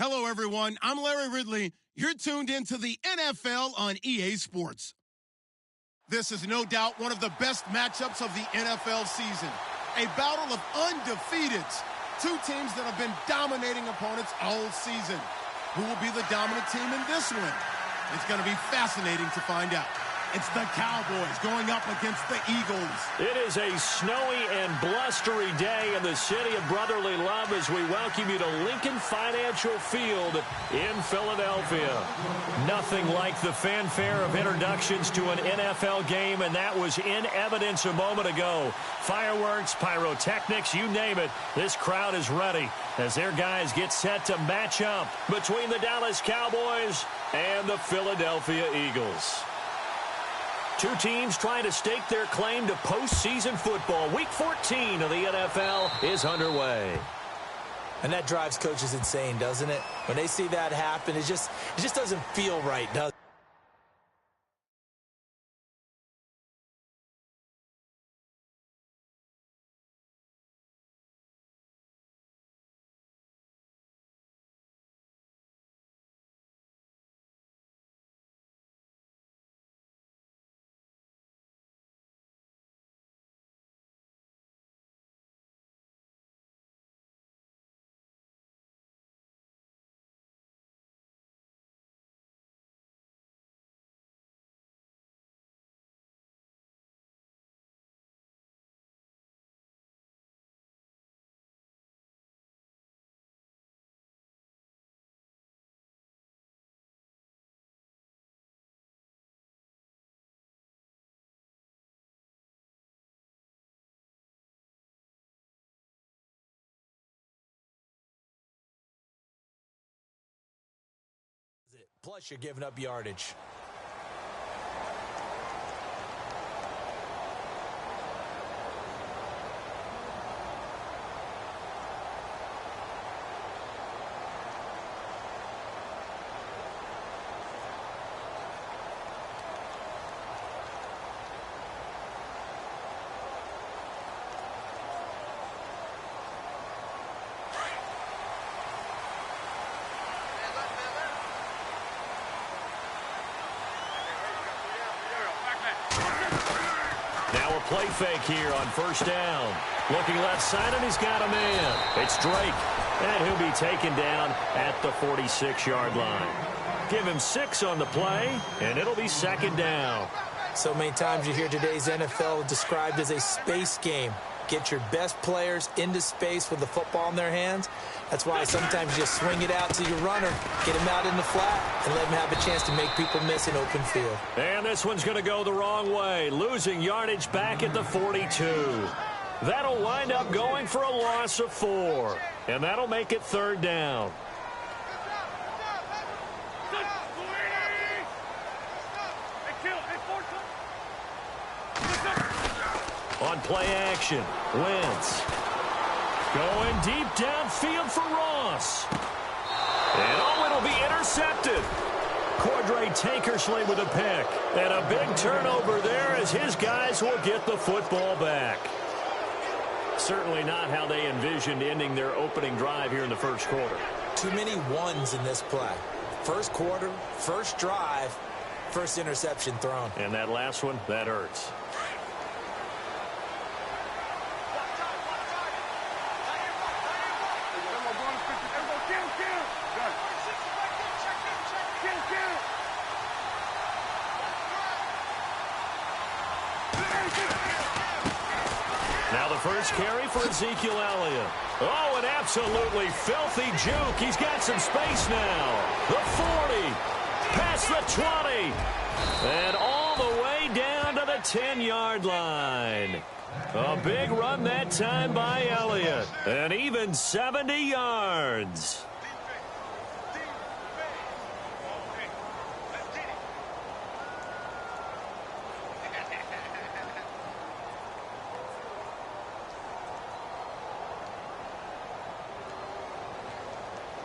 Hello, everyone. I'm Larry Ridley. You're tuned into the NFL on EA Sports. This is no doubt one of the best matchups of the NFL season. A battle of undefeateds. Two teams that have been dominating opponents all season. Who will be the dominant team in this one? It's going to be fascinating to find out. It's the Cowboys going up against the Eagles. It is a snowy and blustery day in the city of brotherly love as we welcome you to Lincoln Financial Field in Philadelphia. Nothing like the fanfare of introductions to an NFL game, and that was in evidence a moment ago. Fireworks, pyrotechnics, you name it. This crowd is ready as their guys get set to match up between the Dallas Cowboys and the Philadelphia Eagles. Two teams trying to stake their claim to postseason football. Week 14 of the NFL is underway. And that drives coaches insane, doesn't it? When they see that happen, it just doesn't feel right, does it? Plus, you're giving up yardage. Now a play fake here on first down. Looking left side, and he's got a man. It's Drake, and he'll be taken down at the 46-yard line. Give him 6 on the play, and it'll be second down. So many times you hear today's NFL described as a space game. Get your best players into space with the football in their hands. That's why sometimes you just swing it out to your runner, get him out in the flat, and let him have a chance to make people miss an open field. And this one's going to go the wrong way, losing yardage back at the 42. That'll wind up going for a loss of 4, and that'll make it third down. On play action, Wentz going deep downfield for Ross. And it'll be intercepted. Cordray Tankersley with a pick. And a big turnover there as his guys will get the football back. Certainly not how they envisioned ending their opening drive here in the first quarter. Too many ones in this play. First quarter, first drive, first interception thrown. And that last one, that hurts. Now the first carry for Ezekiel Elliott. Oh, an absolutely filthy juke. He's got some space now. The 40, past the 20, and all the way down to the 10-yard line. A big run that time by Elliott, and even 70 yards.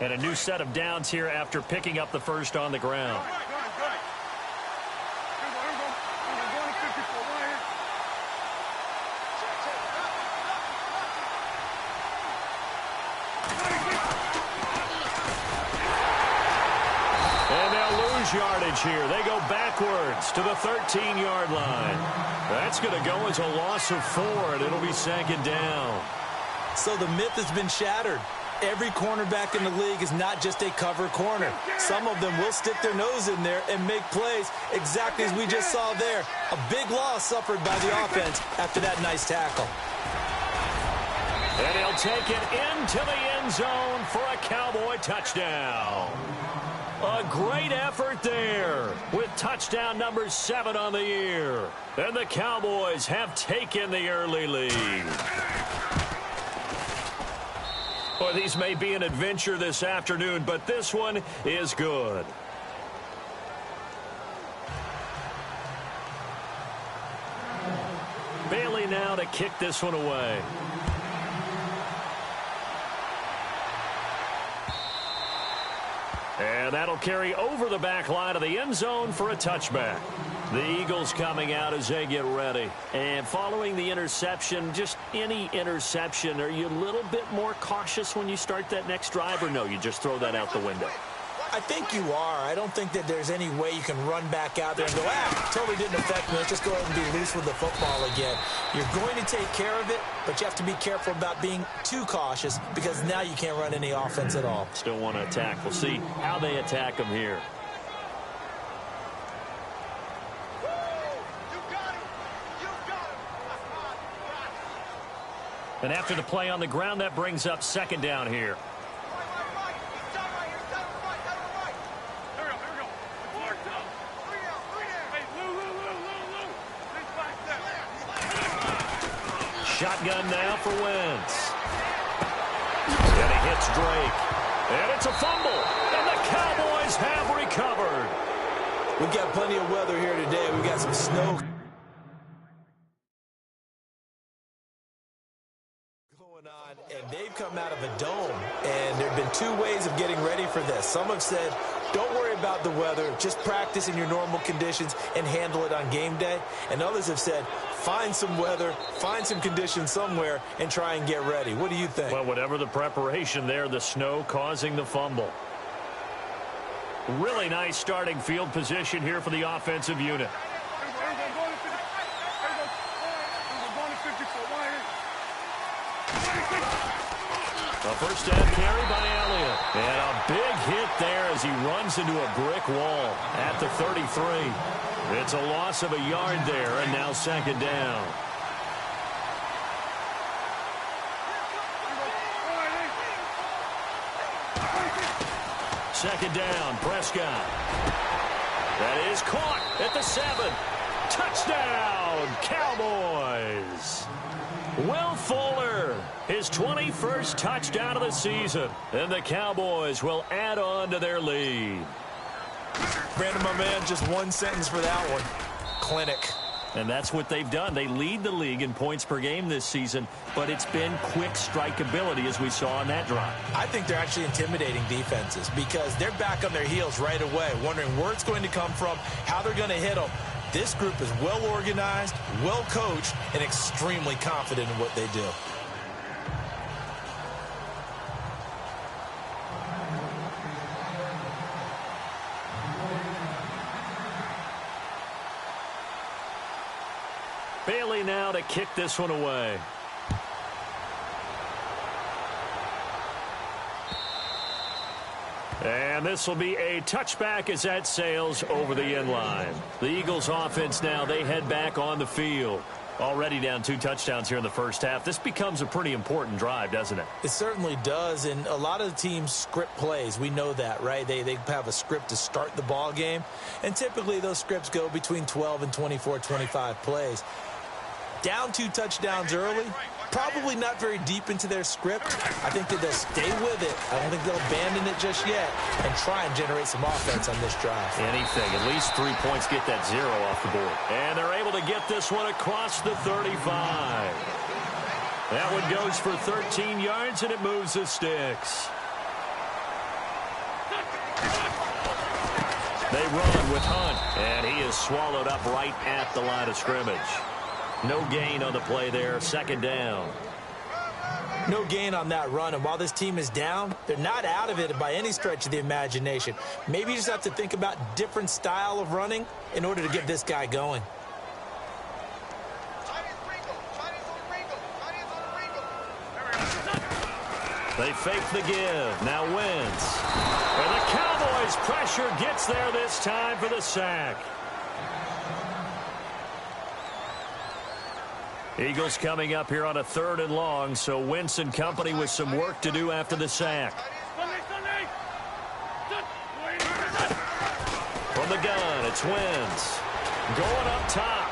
And a new set of downs here after picking up the first on the ground. yardage here. They go backwards to the 13-yard line. That's going to go as a loss of 4, and it'll be second down. So the myth has been shattered. Every cornerback in the league is not just a cover corner. Some of them will stick their nose in there and make plays exactly as we just saw there. A big loss suffered by the offense after that nice tackle. And he'll take it into the end zone for a Cowboy touchdown. A great effort there with touchdown number 7 on the year. And the Cowboys have taken the early lead. Boy, these may be an adventure this afternoon, but this one is good. Bailey now to kick this one away. And that'll carry over the back line of the end zone for a touchback. The Eagles coming out as they get ready. And following the interception, just any interception, are you a little bit more cautious when you start that next drive, or no, you just throw that out the window? I think you are. I don't think that there's any way you can run back out there and go, totally didn't affect me. Let's just go ahead and be loose with the football again. You're going to take care of it, but you have to be careful about being too cautious because now you can't run any offense at all. Still want to attack. We'll see how they attack them here. And after the play on the ground, that brings up second down here. Shotgun now for Wentz. And he hits Drake. And it's a fumble. And the Cowboys have recovered. We've got plenty of weather here today. We've got some snow going on, and they've come out of a dome. And there have been 2 ways of getting ready for this. Some have said, don't worry about the weather. Just practice in your normal conditions and handle it on game day. And others have said, find some weather, find some conditions somewhere, and try and get ready. What do you think? Well, whatever the preparation there, the snow causing the fumble. Really nice starting field position here for the offensive unit. A first down carry by Elliott. And a big hit there as he runs into a brick wall at the 33. It's a loss of a yard there, and now second down. Second down, Prescott. That is caught at the 7. Touchdown, Cowboys. Will Fuller, his 21st touchdown of the season. And the Cowboys will add on to their lead. Brandon, my man, just one sentence for that one. Clinic. And that's what they've done. They lead the league in points per game this season, but it's been quick strike ability as we saw on that drive. I think they're actually intimidating defenses because they're back on their heels right away, wondering where it's going to come from, how they're going to hit them. This group is well organized, well coached, and extremely confident in what they do. Bailey now to kick this one away. And this will be a touchback as that sails over the end line. The Eagles offense now, they head back on the field. Already down 2 touchdowns here in the first half. This becomes a pretty important drive, doesn't it? It certainly does, and a lot of the teams script plays. We know that, right? They have a script to start the ball game, and typically those scripts go between 12 and 24, 25 plays. Down 2 touchdowns early, probably not very deep into their script. I think that they'll stay with it. I don't think they'll abandon it just yet and try and generate some offense on this drive. Anything. At least 3 points, get that 0 off the board. And they're able to get this one across the 35. That one goes for 13 yards, and it moves the sticks. They run with Hunt, and he is swallowed up right at the line of scrimmage. No gain on the play there, second down. No gain on that run, and while this team is down, they're not out of it by any stretch of the imagination. Maybe you just have to think about different style of running in order to get this guy going. They fake the give. Now Wentz. And the Cowboys' pressure gets there this time for the sack. Eagles coming up here on a 3rd and long, so Wentz and company with some work to do after the sack. From the gun, it's Wentz. Going up top.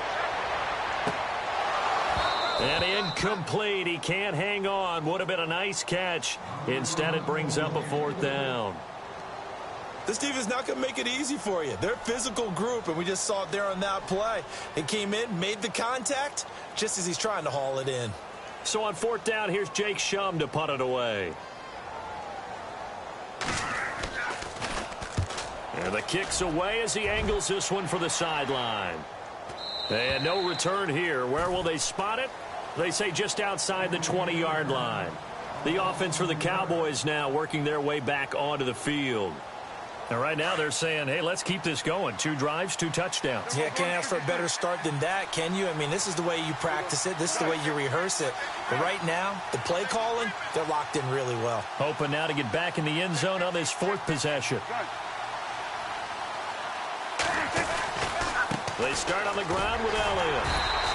And incomplete. He can't hang on. Would have been a nice catch. Instead, it brings up a 4th down. This team is not going to make it easy for you. They're a physical group, and we just saw it there on that play. They came in, made the contact, just as he's trying to haul it in. So on 4th down, here's Jake Shum to punt it away. And the kick's away as he angles this one for the sideline. And no return here. Where will they spot it? They say just outside the 20-yard line. The offense for the Cowboys now working their way back onto the field. And right now they're saying, hey, let's keep this going. 2 drives, 2 touchdowns. Yeah, can't ask for a better start than that, can you? I mean, this is the way you practice it. This is the way you rehearse it. But right now, the play calling, they're locked in really well. Hoping now to get back in the end zone on this 4th possession. They start on the ground with Elliott.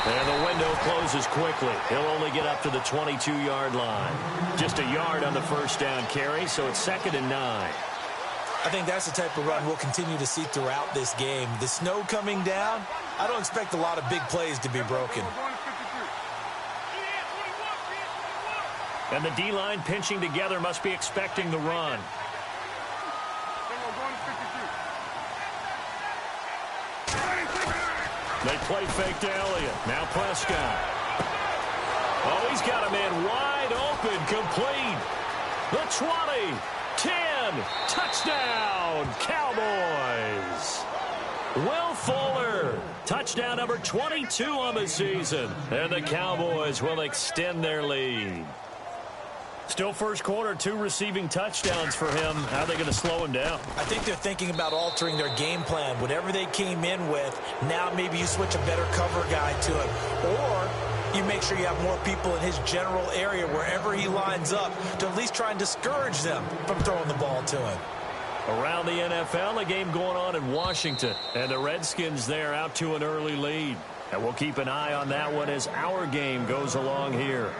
And the window closes quickly. He'll only get up to the 22-yard line. Just a yard on the 1st down carry, so it's 2nd and 9. I think that's the type of run we'll continue to see throughout this game. The snow coming down, I don't expect a lot of big plays to be broken. And the D-line pinching together must be expecting the run. They play fake to Elliott. Now Prescott. Oh, he's got a man wide open, complete. The 20, 10, touchdown, Cowboys. Will Fuller, touchdown number 22 on the season. And the Cowboys will extend their lead. Still 1st quarter, 2 receiving touchdowns for him. How are they going to slow him down? I think they're thinking about altering their game plan. Whatever they came in with, now maybe you switch a better cover guy to him. Or you make sure you have more people in his general area wherever he lines up to at least try and discourage them from throwing the ball to him. Around the NFL, a game going on in Washington. And the Redskins there out to an early lead. And we'll keep an eye on that one as our game goes along here.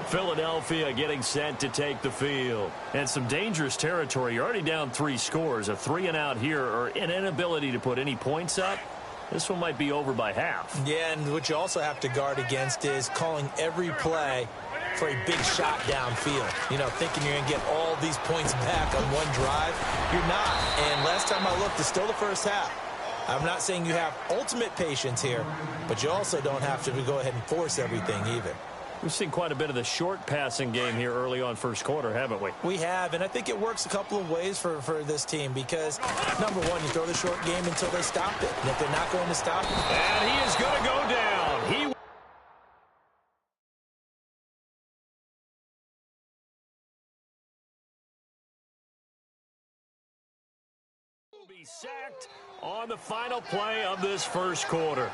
Philadelphia getting set to take the field. And some dangerous territory. You're already down 3 scores. A 3-and-out here or an inability to put any points up. This one might be over by half. Yeah, and what you also have to guard against is calling every play for a big shot downfield. You know, thinking you're going to get all these points back on one drive. You're not. And last time I looked, it's still the 1st half. I'm not saying you have ultimate patience here, but you also don't have to go ahead and force everything either. We've seen quite a bit of the short passing game here early on 1st quarter, haven't we? We have, and I think it works a couple of ways for this team because, number one, you throw the short game until they stop it. And if they're not going to stop it. And he is going to go down. He will be sacked on the final play of this 1st quarter.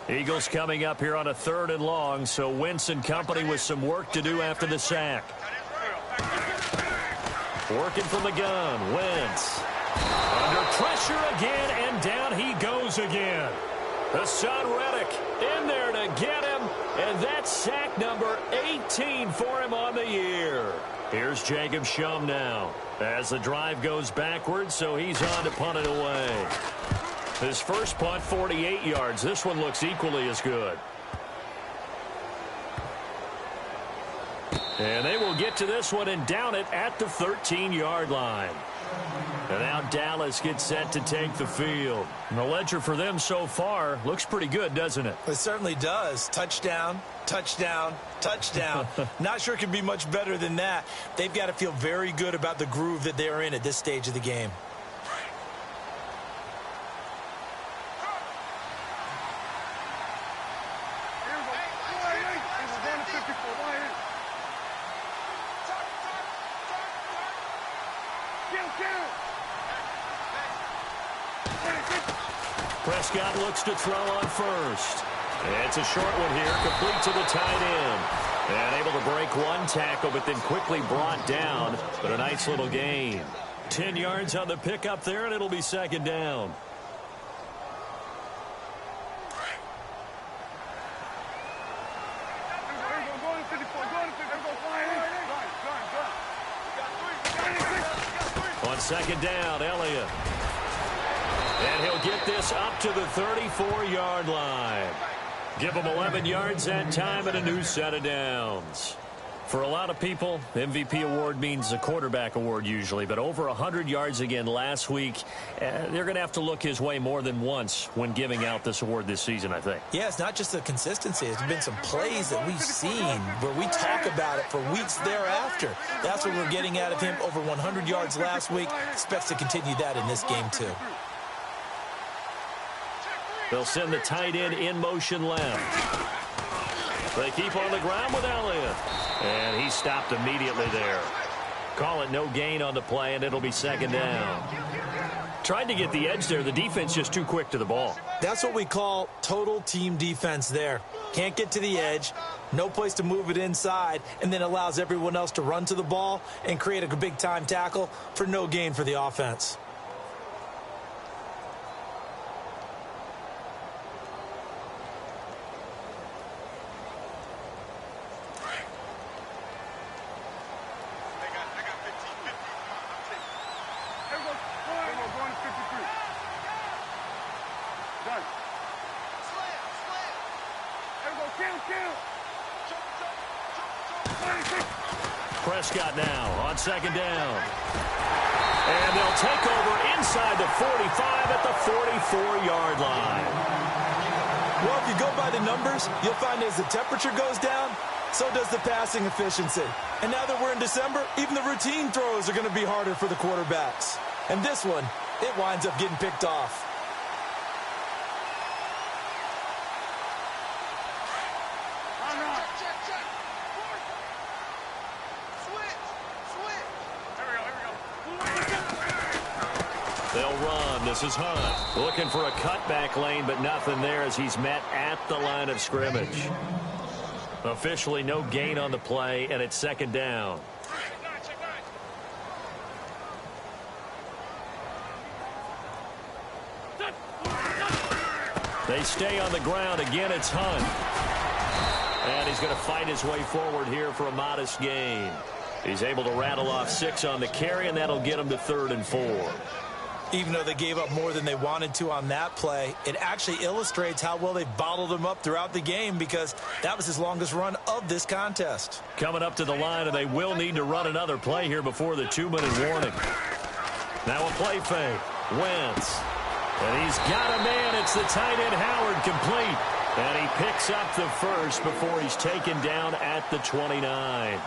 Eagles coming up here on a 3rd and long, so Wentz and company with some work to do after the sack. Working from the gun, Wentz. Under pressure again, and down he goes again. Hassan Reddick in there to get him, and that's sack number 18 for him on the year. Here's Jacob Shum now as the drive goes backwards, so he's on to punt it away. His first punt, 48 yards. This one looks equally as good. And they will get to this one and down it at the 13-yard line. And now Dallas gets set to take the field. And the ledger for them so far looks pretty good, doesn't it? It certainly does. Touchdown, touchdown, touchdown. Not sure it can be much better than that. They've got to feel very good about the groove that they're in at this stage of the game. Prescott looks to throw on first. It's a short one here, complete to the tight end. And able to break one tackle, but then quickly brought down. But a nice little gain. 10 yards on the pickup there, and it'll be second down. On second down, Elliott. And he'll get this up to the 34-yard line. Give him 11 yards that time and a new set of downs. For a lot of people, MVP award means a quarterback award usually, but over 100 yards again last week. They're going to have to look his way more than once when giving out this award this season, I think. Yeah, it's not just the consistency. There's been some plays that we've seen where we talk about it for weeks thereafter. That's what we're getting out of him. Over 100 yards last week. Expects to continue that in this game, too. They'll send the tight end in motion left. They keep on the ground with Elliott. And he stopped immediately there. Call it no gain on the play, and it'll be second down. Tried to get the edge there. The defense just too quick to the ball. That's what we call total team defense there. Can't get to the edge, no place to move it inside, and then allows everyone else to run to the ball and create a big-time tackle for no gain for the offense. Prescott now on second down. And they'll take over inside the 45 at the 44-yard line. Well, if you go by the numbers, you'll find as the temperature goes down, so does the passing efficiency. And now that we're in December, even the routine throws are going to be harder for the quarterbacks. And this one, it winds up getting picked off. They'll run. This is Hunt. Looking for a cutback lane, but nothing there as he's met at the line of scrimmage. Officially no gain on the play, and it's second down. They stay on the ground. Again, it's Hunt. And he's going to fight his way forward here for a modest gain. He's able to rattle off 6 on the carry, and that'll get him to 3rd and 4. Even though they gave up more than they wanted to on that play, it actually illustrates how well they've bottled him up throughout the game because that was his longest run of this contest. Coming up to the line, and they will need to run another play here before the 2-minute warning. Now a play fake. Wentz. And he's got a man. It's the tight end Howard complete. And he picks up the first before he's taken down at the 29.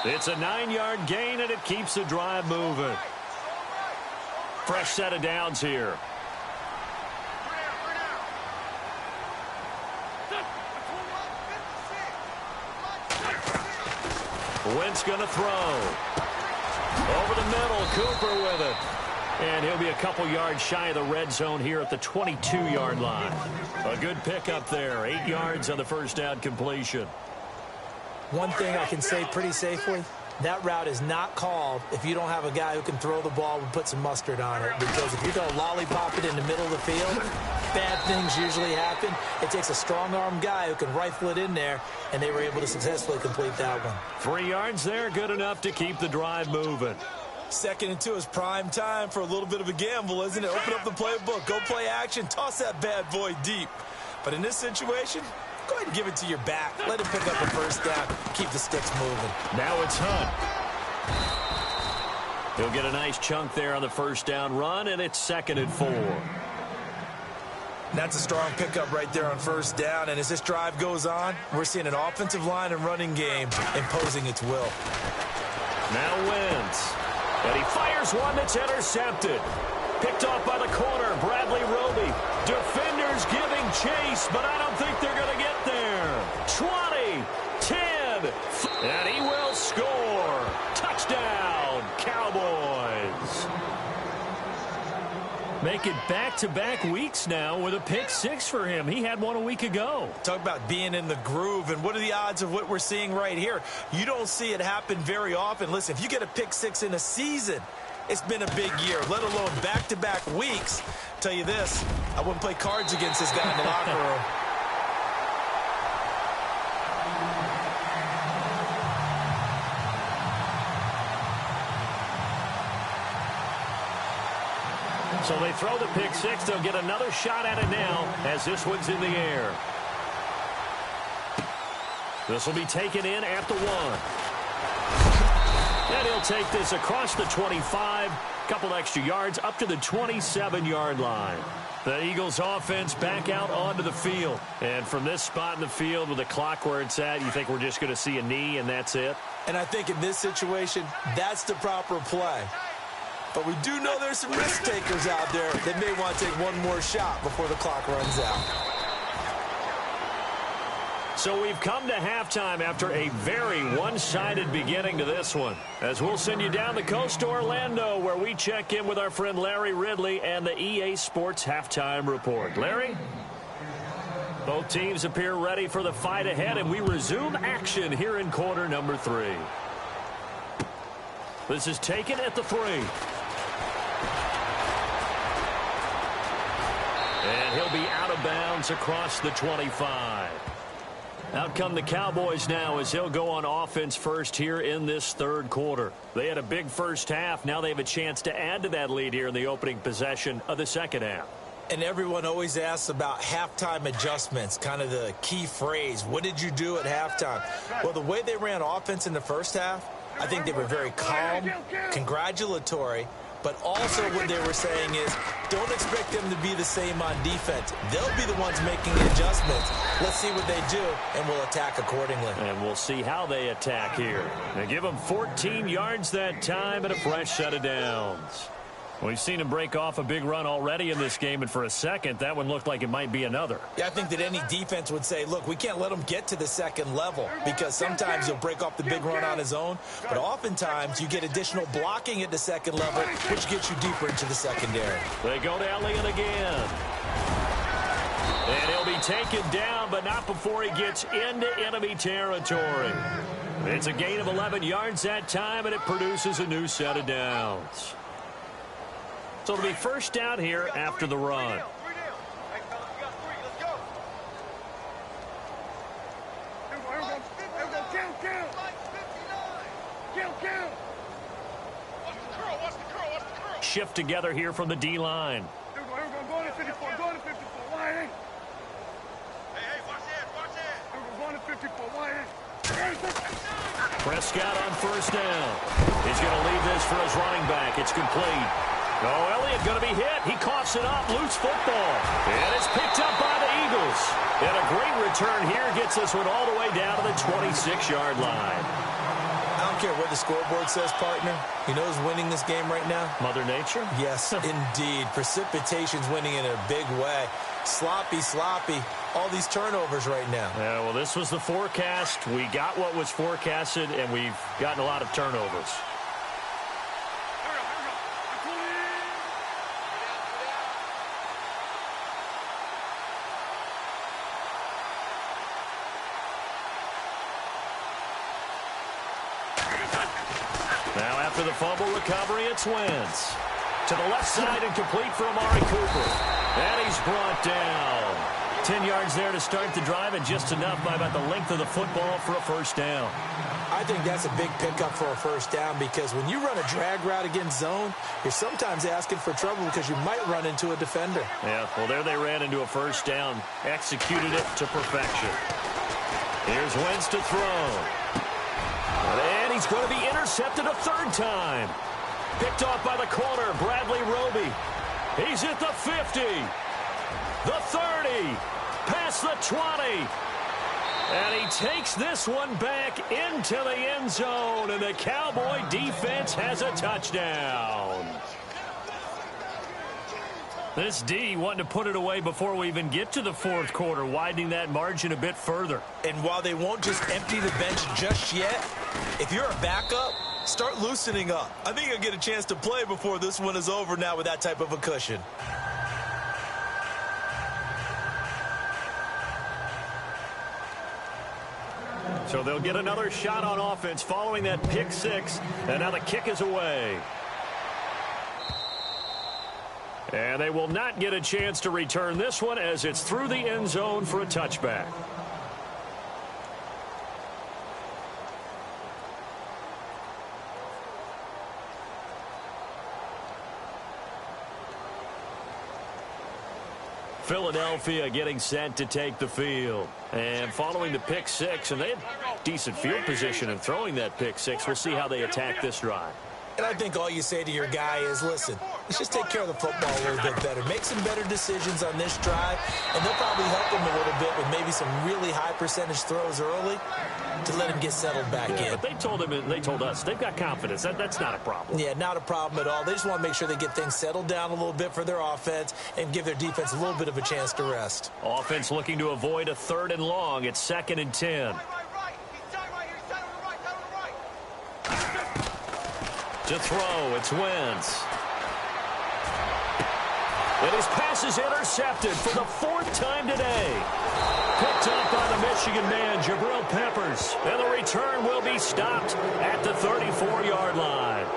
It's a 9-yard gain, and it keeps the drive moving. Fresh set of downs here. Wentz going to throw. Over the middle, Cooper with it. And he'll be a couple yards shy of the red zone here at the 22-yard line. A good pickup there. 8 yards on the first down completion. One thing I can say pretty safely, that route is not called if you don't have a guy who can throw the ball and put some mustard on it. Because if you're going to lollipop it in the middle of the field, bad things usually happen. It takes a strong-arm guy who can rifle it in there, and they were able to successfully complete that one. 3 yards there, good enough to keep the drive moving. 2nd and 2 is prime time for a little bit of a gamble, isn't it? Open up the playbook, go play action, toss that bad boy deep. But in this situation, go ahead and give it to your back. Let him pick up a first down. Keep the sticks moving. Now it's Hunt. He'll get a nice chunk there on the first down run, and it's 2nd and 4. That's a strong pickup right there on first down. And as this drive goes on, we're seeing an offensive line and running game imposing its will. Now Wentz. And he fires one that's intercepted. Picked off by the corner, Bradley Roby. Defenders giving chase, but I don't think they're going to get there. 20, 10, and he will score. Touchdown, Cowboys. Make it back-to-back weeks now with a pick 6 for him. He had one a week ago. Talk about being in the groove, and what are the odds of what we're seeing right here? You don't see it happen very often. Listen, if you get a pick 6 in a season, it's been a big year, let alone back-to-back weeks. Tell you this, I wouldn't play cards against this guy in the locker room. So they throw the pick 6. They'll get another shot at it now as this one's in the air. This will be taken in at the 1. And he'll take this across the 25. Couple extra yards up to the 27-yard line. The Eagles offense back out onto the field. And from this spot in the field with the clock where it's at, you think we're just going to see a knee and that's it? And I think in this situation, that's the proper play. But we do know there's some risk takers out there that may want to take one more shot before the clock runs out. So we've come to halftime after a very one-sided beginning to this one. As we'll send you down the coast to Orlando, where we check in with our friend Larry Ridley and the EA Sports Halftime Report. Larry? Both teams appear ready for the fight ahead, and we resume action here in quarter number 3. This is taken at the 3. And he'll be out of bounds across the 25. Out come the Cowboys now as they'll go on offense first here in this third quarter. They had a big first half. Now they have a chance to add to that lead here in the opening possession of the second half. And everyone always asks about halftime adjustments, kind of the key phrase. What did you do at halftime? Well, the way they ran offense in the first half, I think they were very calm, congratulatory, but also what they were saying is don't expect them to be the same on defense. They'll be the ones making adjustments. Let's see what they do, and we'll attack accordingly. And we'll see how they attack here. They give them 14 yards that time and a fresh set of downs. We've seen him break off a big run already in this game, and for a second, that one looked like it might be another. Yeah, I think that any defense would say, look, we can't let him get to the second level because sometimes he'll break off the big run on his own, but oftentimes you get additional blocking at the second level, which gets you deeper into the secondary. They go to Elliott again. And he'll be taken down, but not before he gets into enemy territory. It's a gain of 11 yards that time, and it produces a new set of downs. So it'll be first down here after the run. Shift together here from the D-line. Prescott on first down. He's going to leave this for his running back. It's complete. Oh, Elliott going to be hit. He coughs it up. Loose football. And it's picked up by the Eagles. And a great return here gets this one all the way down to the 26-yard line. I don't care what the scoreboard says, partner. You know who's winning this game right now? Mother Nature? Yes, indeed. Precipitation's winning in a big way. Sloppy. All these turnovers right now. Yeah, well, this was the forecast. We got what was forecasted, and we've gotten a lot of turnovers. Now after the fumble recovery, it's Wentz. To the left side and complete for Amari Cooper. And he's brought down. 10 yards there to start the drive, and just enough by about the length of the football for a first down. I think that's a big pickup for a first down because when you run a drag route against zone, you're sometimes asking for trouble because you might run into a defender. Yeah, well, there they ran into a first down. Executed it to perfection. Here's Wentz to throw. And he's going to be intercepted a third time. Picked off by the corner, Bradley Roby. He's at the 50, the 30, past the 20. And he takes this one back into the end zone, and the Cowboy defense has a touchdown. This D wanting to put it away before we even get to the fourth quarter, widening that margin a bit further. And while they won't just empty the bench just yet, if you're a backup, start loosening up. I think you'll get a chance to play before this one is over now with that type of a cushion. So they'll get another shot on offense following that pick six, and now the kick is away. And they will not get a chance to return this one as it's through the end zone for a touchback. Philadelphia getting set to take the field. And following the pick six, and they had decent field position in throwing that pick six. We'll see how they attack this drive. And I think all you say to your guy is, listen, let's just take care of the football a little bit better. Make some better decisions on this drive, and they'll probably help him a little bit with maybe some really high percentage throws early to let him get settled back in. But they told us they've got confidence. That's not a problem. Yeah, not a problem at all. They just want to make sure they get things settled down a little bit for their offense and give their defense a little bit of a chance to rest. Offense looking to avoid a 3rd and long. It's 2nd and 10. To throw, it's Wentz. And his pass is intercepted for the 4th time today. Picked up by the Michigan man, Jabril Peppers. And the return will be stopped at the 34-yard line.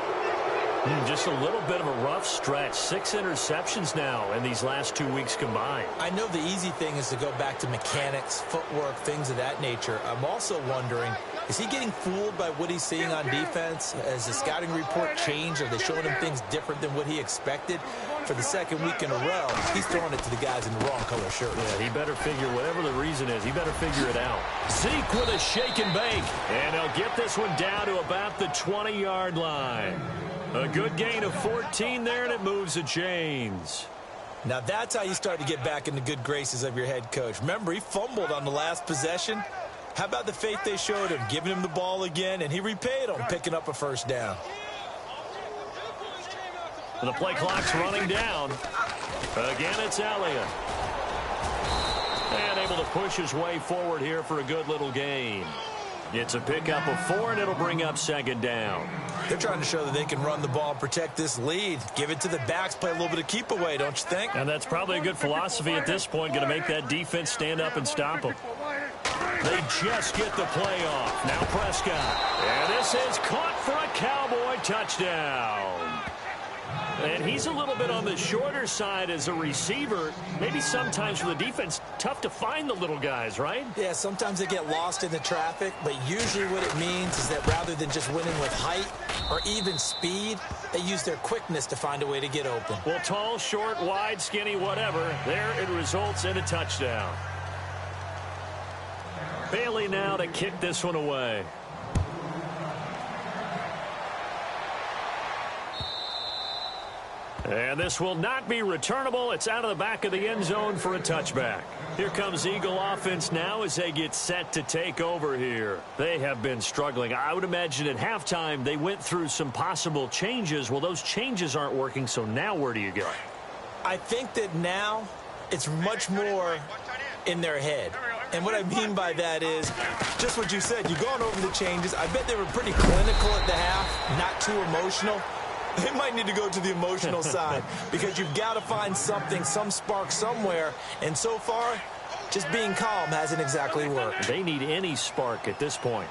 Just a little bit of a rough stretch. 6 interceptions now in these last 2 weeks combined. I know the easy thing is to go back to mechanics, footwork, things of that nature. I'm also wondering, is he getting fooled by what he's seeing on defense? Has the scouting report changed? Are they showing him things different than what he expected? For the 2nd week in a row, he's throwing it to the guys in the wrong color shirts. Yeah, he better figure, whatever the reason is, he better figure it out. Zeke with a shake and bake. And they'll get this one down to about the 20-yard line. A good gain of 14 there, and it moves the chains. Now that's how you start to get back in the good graces of your head coach. Remember, he fumbled on the last possession. How about the faith they showed him, giving him the ball again, and he repaid them, picking up a 1st down. And the play clock's running down. Again, it's Elliott. And able to push his way forward here for a good little gain. It's a pickup of 4, and it'll bring up 2nd down. They're trying to show that they can run the ball and protect this lead. Give it to the backs, play a little bit of keep away, don't you think? And that's probably a good philosophy at this point, going to make that defense stand up and stop them. They just get the play off. Now Prescott. And this is caught for a Cowboy touchdown. And he's a little bit on the shorter side as a receiver. Maybe sometimes for the defense, tough to find the little guys, right? Yeah, sometimes they get lost in the traffic, but usually what it means is that rather than just winning with height or even speed, they use their quickness to find a way to get open. Well, tall, short, wide, skinny, whatever, there it results in a touchdown. Bailey now to kick this one away. And this will not be returnable. It's out of the back of the end zone for a touchback. Here comes Eagle offense now as they get set to take over here. They have been struggling. I would imagine at halftime they went through some possible changes. Well, those changes aren't working, so now where do you go? I think that now it's much more in their head. And what I mean by that is just what you said. You've gone over the changes. I bet they were pretty clinical at the half, not too emotional. They might need to go to the emotional side because you've got to find something, some spark somewhere. And so far, just being calm hasn't exactly worked. They need any spark at this point.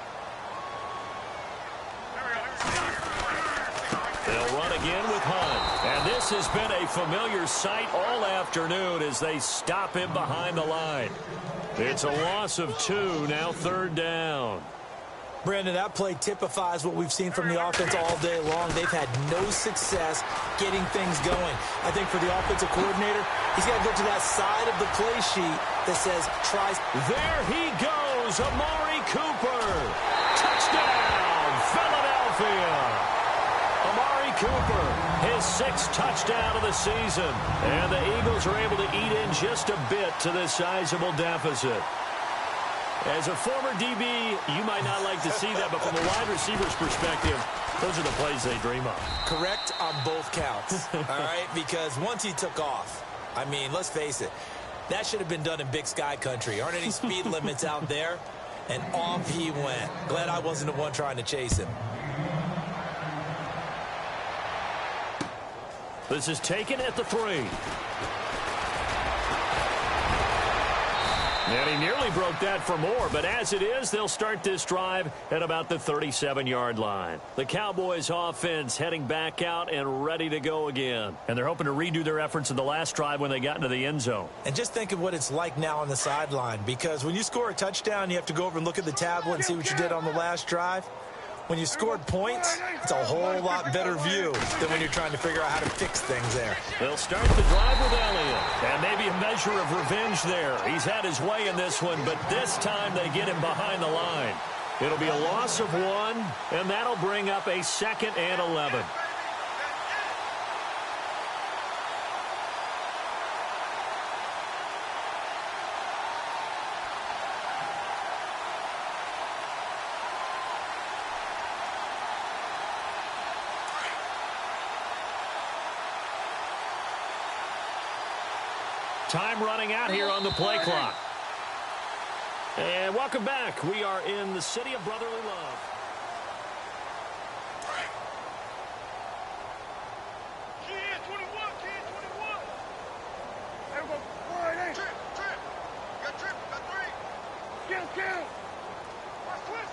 They'll run again with Hunt. And this has been a familiar sight all afternoon as they stop him behind the line. It's a loss of 2, now 3rd down. Brandon, that play typifies what we've seen from the offense all day long. They've had no success getting things going. I think for the offensive coordinator, he's got to go to that side of the play sheet that says tries. There he goes, Amari Cooper. Touchdown, Philadelphia. Amari Cooper, his 6th touchdown of the season. And the Eagles are able to eat in just a bit to this sizable deficit. As a former DB, you might not like to see that, but from a wide receiver's perspective, those are the plays they dream of. Correct on both counts, all right? Because once he took off, I mean, let's face it, that should have been done in Big Sky country. Aren't any speed limits out there? And off he went. Glad I wasn't the one trying to chase him. This is taken at the 3. And he nearly broke that for more, but as it is, they'll start this drive at about the 37-yard line. The Cowboys offense heading back out and ready to go again. And they're hoping to redo their efforts in the last drive when they got into the end zone. And just think of what it's like now on the sideline, because when you score a touchdown, you have to go over and look at the tablet and see what you did on the last drive. When you scored points, it's a whole lot better view than when you're trying to figure out how to fix things there. They'll start the drive with Elliott, and maybe a measure of revenge there. He's had his way in this one, but this time they get him behind the line. It'll be a loss of 1, and that'll bring up a 2nd and 11. Time running out here on the play clock. And welcome back. We are in the city of brotherly love. Kid 21, kid 21. Everyone, trip. Got trip, got 3. Get him. Watch twist.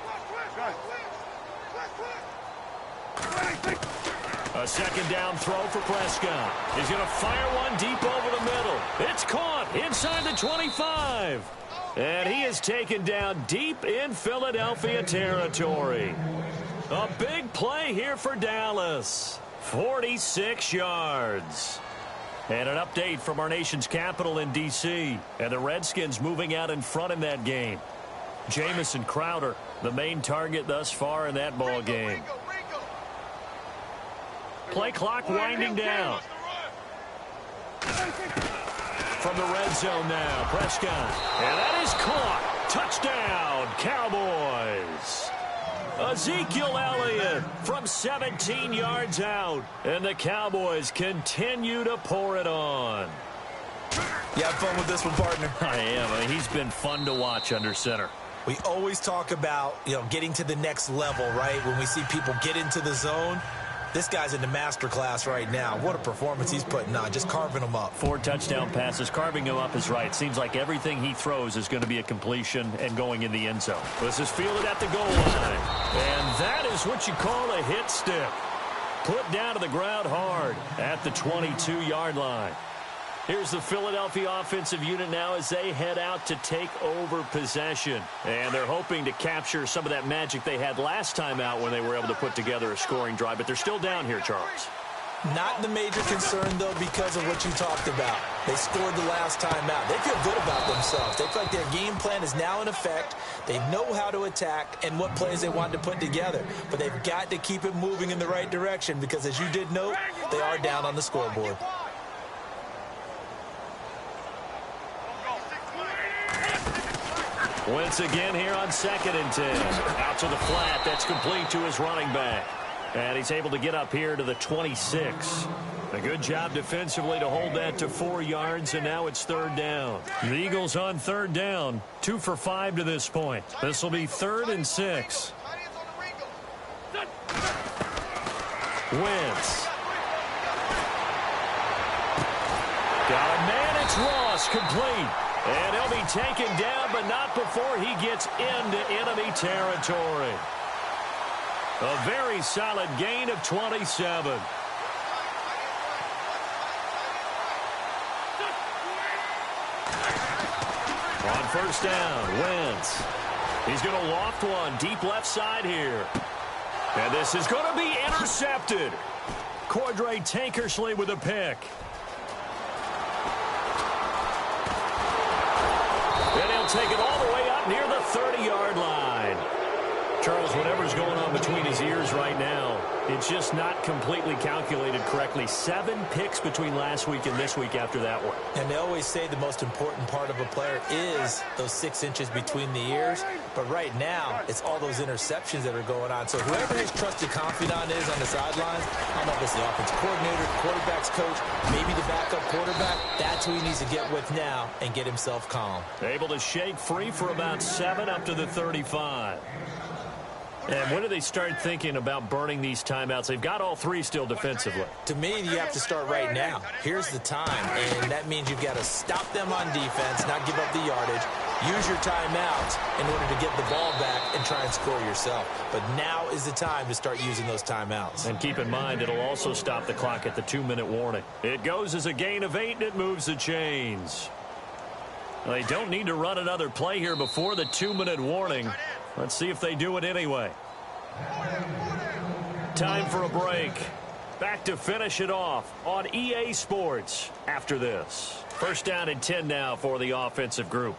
A 2nd down throw for Prescott. He's going to fire one deep over the middle. It's caught inside the 25. And he is taken down deep in Philadelphia territory. A big play here for Dallas. 46 yards. And an update from our nation's capital in D.C. And the Redskins moving out in front in that game. Jamison Crowder, the main target thus far in that ball game. Play clock winding down. From the red zone now, Prescott. And that is caught. Touchdown, Cowboys. Ezekiel Elliott from 17 yards out. And the Cowboys continue to pour it on. You have fun with this one, partner? I am. I mean, he's been fun to watch under center. We always talk about, getting to the next level, right? When we see people get into the zone. This guy's in the master class right now. What a performance he's putting on, just carving them up. 4 touchdown passes. Carving him up is right. Seems like everything he throws is going to be a completion and going in the end zone. This is fielded at the goal line. And that is what you call a hit stick. Put down to the ground hard at the 22-yard line. Here's the Philadelphia offensive unit now as they head out to take over possession. And they're hoping to capture some of that magic they had last time out when they were able to put together a scoring drive. But they're still down here, Charles. Not the major concern, though, because of what you talked about. They scored the last time out. They feel good about themselves. They feel like their game plan is now in effect. They know how to attack and what plays they want to put together. But they've got to keep it moving in the right direction because, as you did note, they are down on the scoreboard. Once again here on 2nd and 10. Out to the flat. That's complete to his running back. And he's able to get up here to the 26. A good job defensively to hold that to 4 yards, and now it's 3rd down. The Eagles on 3rd down, 2 for 5 to this point. This will be 3rd and 6. Wentz. Got a man, it's Ross, complete. And he'll be taken down, but not before he gets into enemy territory. A very solid gain of 27. On 1st down, Wentz. He's going to loft one deep left side here. And this is going to be intercepted. Cordray Tankersley with a pick. And he'll take it all the way up near the 30-yard line. Charles, whatever's going on between his ears right now, It's just not completely calculated correctly. 7 picks between last week and this week after that one. And they always say the most important part of a player is those 6 inches between the ears. But right now, it's all those interceptions that are going on. So whoever his trusted confidant is on the sidelines, I don't know if it's the offensive coordinator, quarterback's coach, maybe the backup quarterback, that's who he needs to get with now and get himself calm. Able to shake free for about 7 up to the 35. And when do they start thinking about burning these timeouts? They've got all 3 still defensively. To me, you have to start right now. Here's the time, and that means you've got to stop them on defense, not give up the yardage, use your timeouts in order to get the ball back and try and score yourself. But now is the time to start using those timeouts. And keep in mind, it'll also stop the clock at the 2-minute warning. It goes as a gain of 8, and it moves the chains. They don't need to run another play here before the 2-minute warning. Let's see if they do it anyway. Time for a break. Back to finish it off on EA Sports after this. First down and 10 now for the offensive group.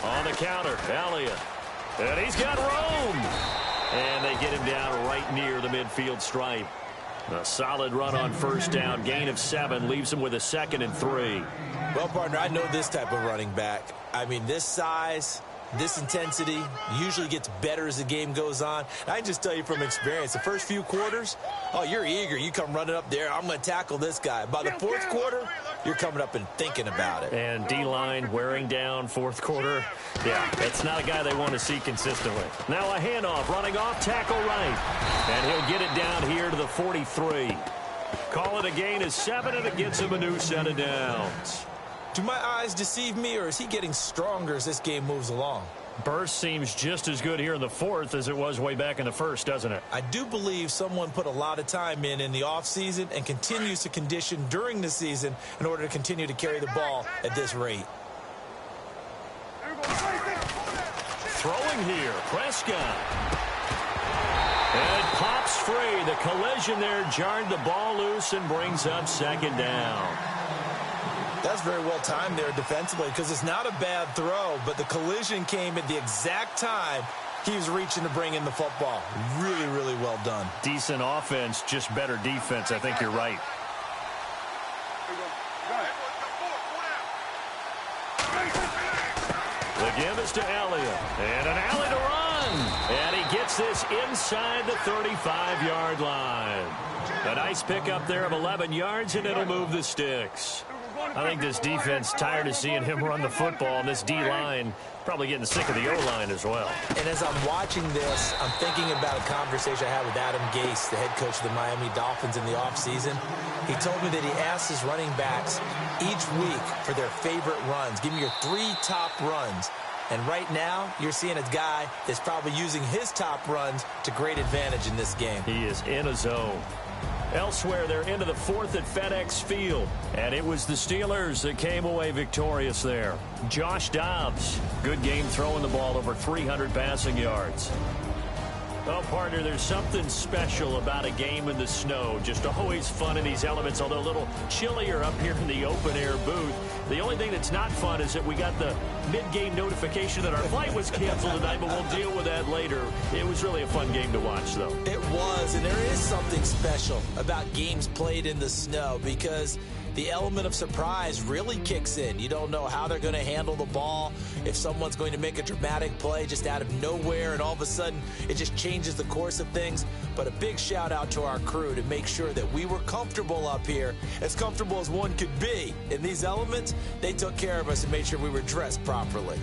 On the counter, Elliott. And he's got room. And they get him down right near the midfield stripe. A solid run on first down. Gain of 7 leaves him with a 2nd and 3. Well, partner, I know this type of running back. I mean, this size, this intensity usually gets better as the game goes on. I can just tell you from experience, the first few quarters, oh, you're eager. You come running up there. I'm going to tackle this guy. By the 4th quarter, you're coming up and thinking about it. And D-line wearing down 4th quarter. Yeah, that's not a guy they want to see consistently. Now a handoff, running off, tackle right. And he'll get it down here to the 43. Call it a gain of 7, and it gets him a new set of downs. Do my eyes deceive me, or is he getting stronger as this game moves along? Burst seems just as good here in the 4th as it was way back in the 1st, doesn't it? I do believe someone put a lot of time in the offseason and continues to condition during the season in order to continue to carry the ball at this rate. Throwing here, Prescott. And it pops free. The collision there jarred the ball loose and brings up 2nd down. That's very well timed there defensively because it's not a bad throw, but the collision came at the exact time he was reaching to bring in the football. Really, really well done. Decent offense, just better defense. I think you're right. The give is to Elliott. And an alley to run. And he gets this inside the 35-yard line. A nice pickup there of 11 yards, and it'll move the sticks. I think this defense tired of seeing him run the football, and this D-line probably getting sick of the O-line as well. And as I'm watching this, I'm thinking about a conversation I had with Adam Gase, the head coach of the Miami Dolphins in the offseason. He told me that he asked his running backs each week for their favorite runs. Give me your 3 top runs. And right now, you're seeing a guy that's probably using his top runs to great advantage in this game. He is in a zone. Elsewhere, they're into the 4th at FedEx Field. And it was the Steelers that came away victorious there. Josh Dobbs, good game throwing the ball, over 300 passing yards. Well, partner, there's something special about a game in the snow. Just always fun in these elements, although a little chillier up here in the open-air booth. The only thing that's not fun is that we got the mid-game notification that our flight was canceled tonight, but we'll deal with that later. It was really a fun game to watch, though. It was, and there is something special about games played in the snow because the element of surprise really kicks in. You don't know how they're going to handle the ball, if someone's going to make a dramatic play just out of nowhere, and all of a sudden it just changes the course of things. But a big shout out to our crew to make sure that we were comfortable up here, as comfortable as one could be. In these elements, they took care of us and made sure we were dressed properly.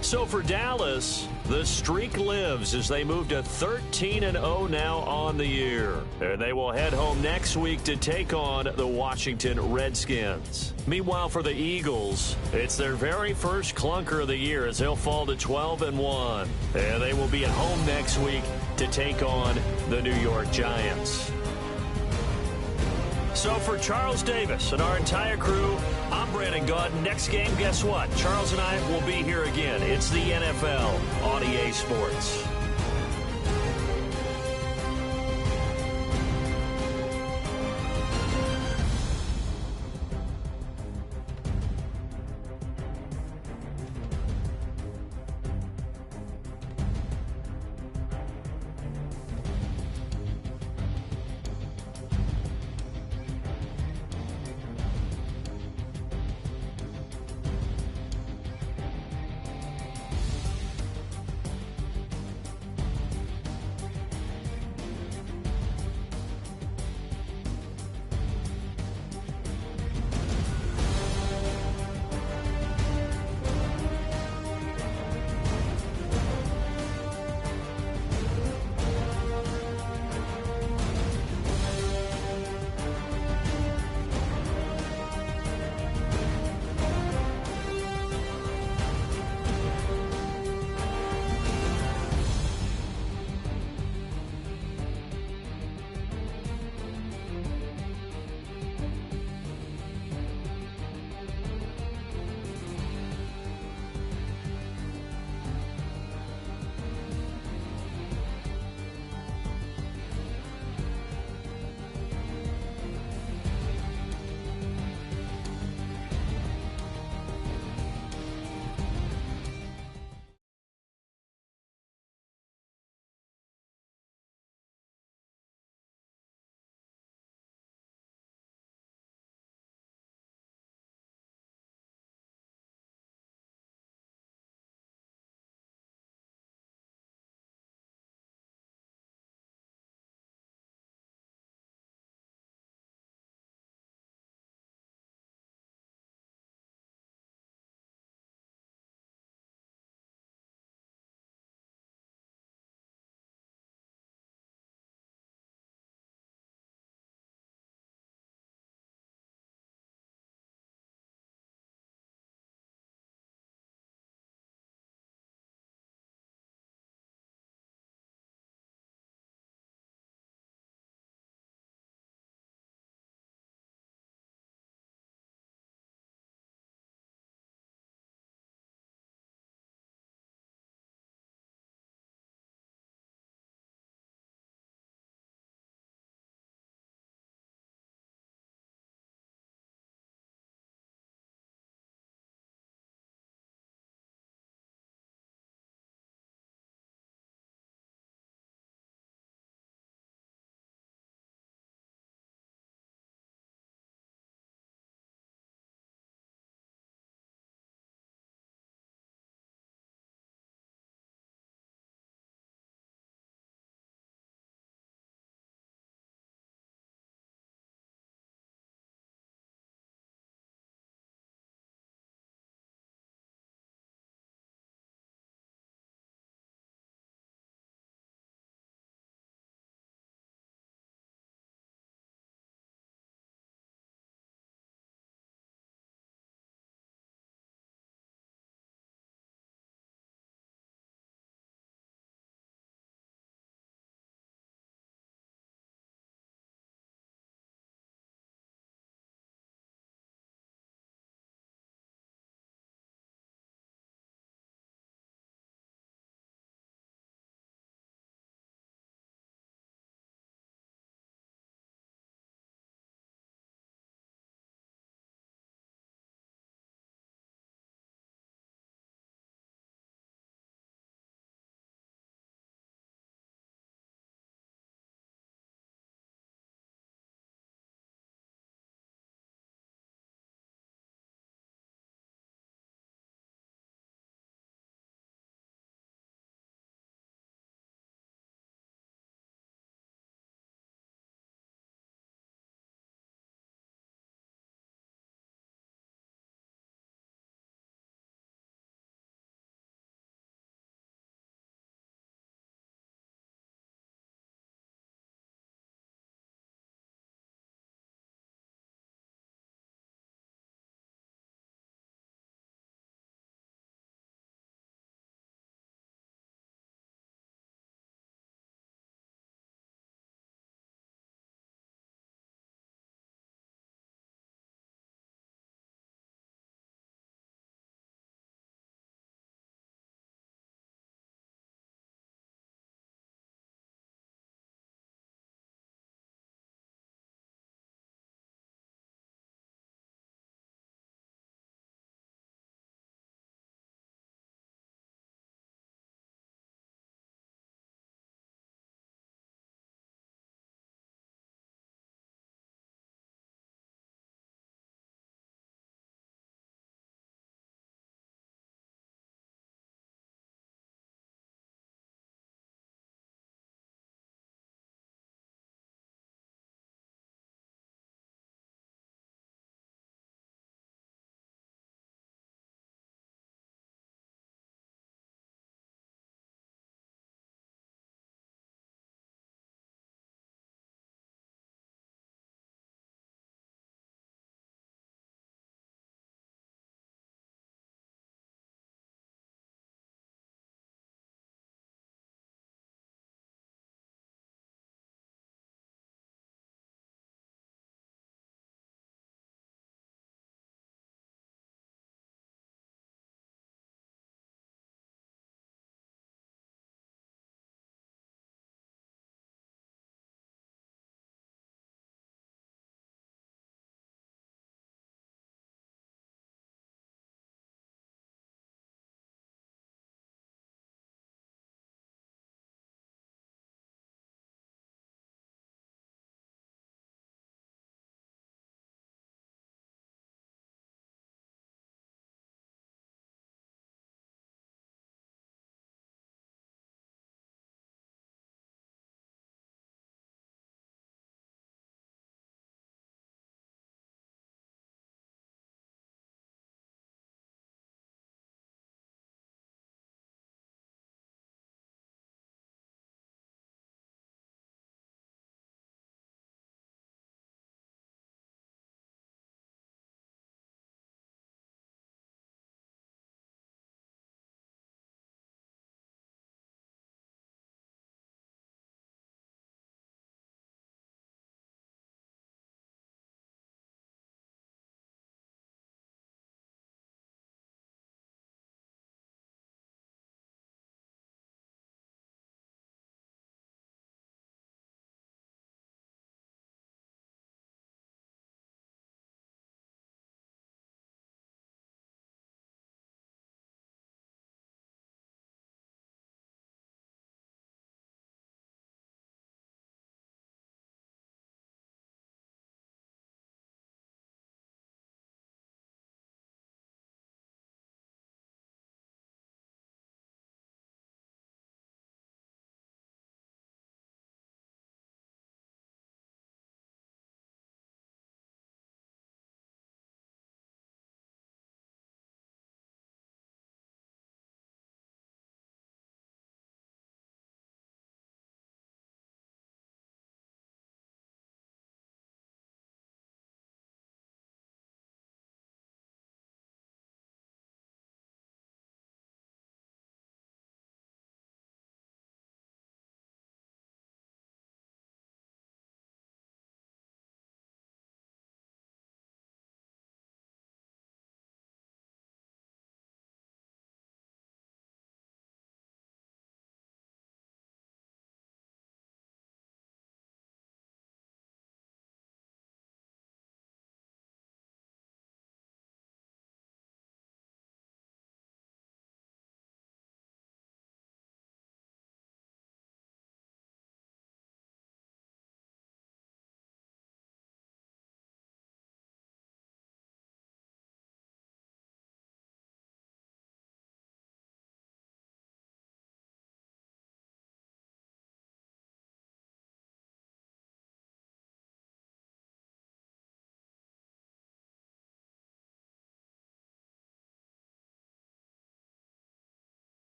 So for Dallas, the streak lives as they move to 13-0 now on the year. And they will head home next week to take on the Washington Redskins. Meanwhile, for the Eagles, it's their very first clunker of the year as they'll fall to 12-1. And they will be at home next week to take on the New York Giants. So for Charles Davis and our entire crew, I'm Brandon Gaud. Next game, guess what? Charles and I will be here again. It's the NFL on EA Sports.